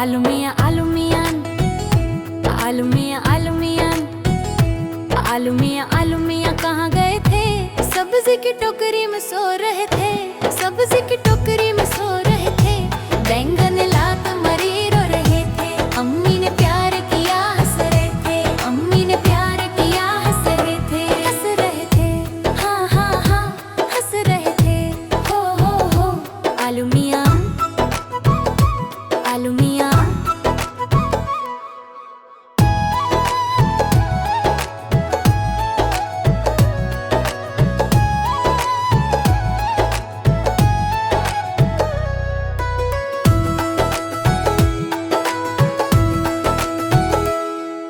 आलू मियां आलू मियां, आलू मियां आलू मियां, आलू मियां आलू मियां कहाँ गए थे? सब्जी की टोकरी में सो रहे थे, सब्जी की टोकरी में सो रहे थे। बैंगन लात मरी रो रहे थे, अम्मी ने प्यार किया हंस रहे थे, अम्मी ने प्यार किया हंस रहे थे, हंस रहे थे, हाँ हाँ हाँ हंस रहे थे। हो आलू मियां आलू मियां।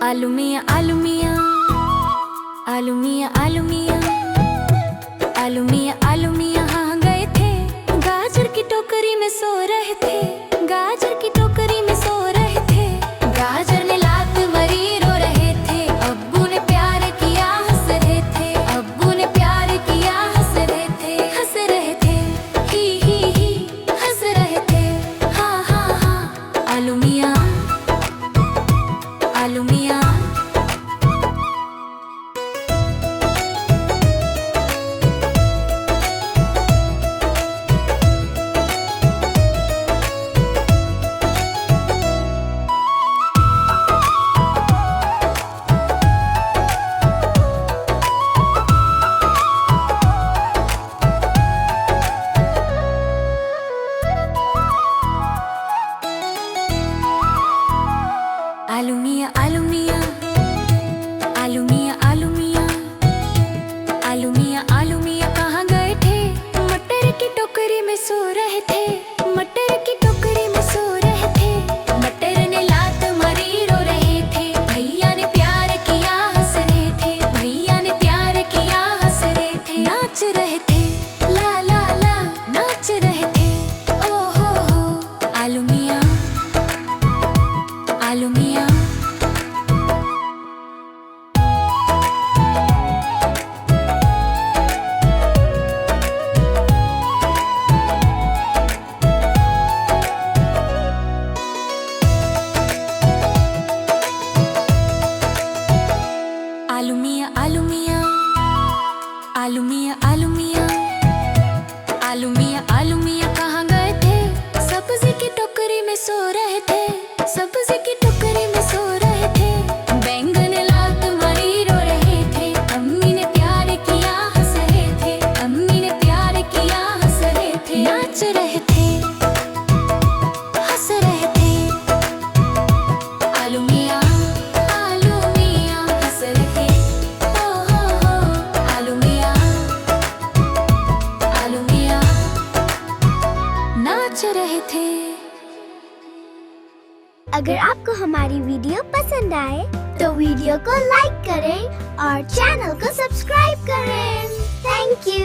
आलू मियां आलू मियां, आलू मियां आलू मियां, आलू मियां आलू मियां कहाँ गए थे? गाजर की टोकरी में सो रहे थे, गाजर की टोकरी में सो रहे थे। गाजर ने लात मरी रो रहे थे, अब्बू ने प्यार किया हंस रहे थे, अब्बू ने प्यार किया हंस रहे थे, हंस रहे थे, ही हंस रहे थे, हाँ हाँ हाँ। आलू मियां आलू मियां। आलू मियां आलू मियां, आलू मियां आलू मियां, आलू मियां आलू मियां कहाँ गए थे? मटर की टोकरी में सो रहे थे, मटर की टोकरी में सो रहे थे। मटर ने लात मरी रो रहे थे, भैया ने प्यार किया हंस रहे थे, भैया ने प्यार किया हंस रहे थे, नाच रहे थे, ला ला ला नाच रहे थे। ओ हो आलू मियां आलू मियां। आलू मियां आलू मियां, आलू मियां आलू मियां, आलू मियां आलू मियां कहाँ गए थे? सब्जी की टोकरी में सो रहे थे, सब्जी की टोकरी में सो रहे थे। बैंगन लात मरी रो रहे थे, अम्मी ने प्यार किया हंस रहे थे, अम्मी ने प्यार किया हंस रहे थे, नाच रहे थे, हंस रहे थे। आलू मियां हंस रहे थे, हो आलू मियां नाच रहे थे। अगर आपको हमारी वीडियो पसंद आए तो वीडियो को लाइक करें और चैनल को सब्सक्राइब करें। Thank you.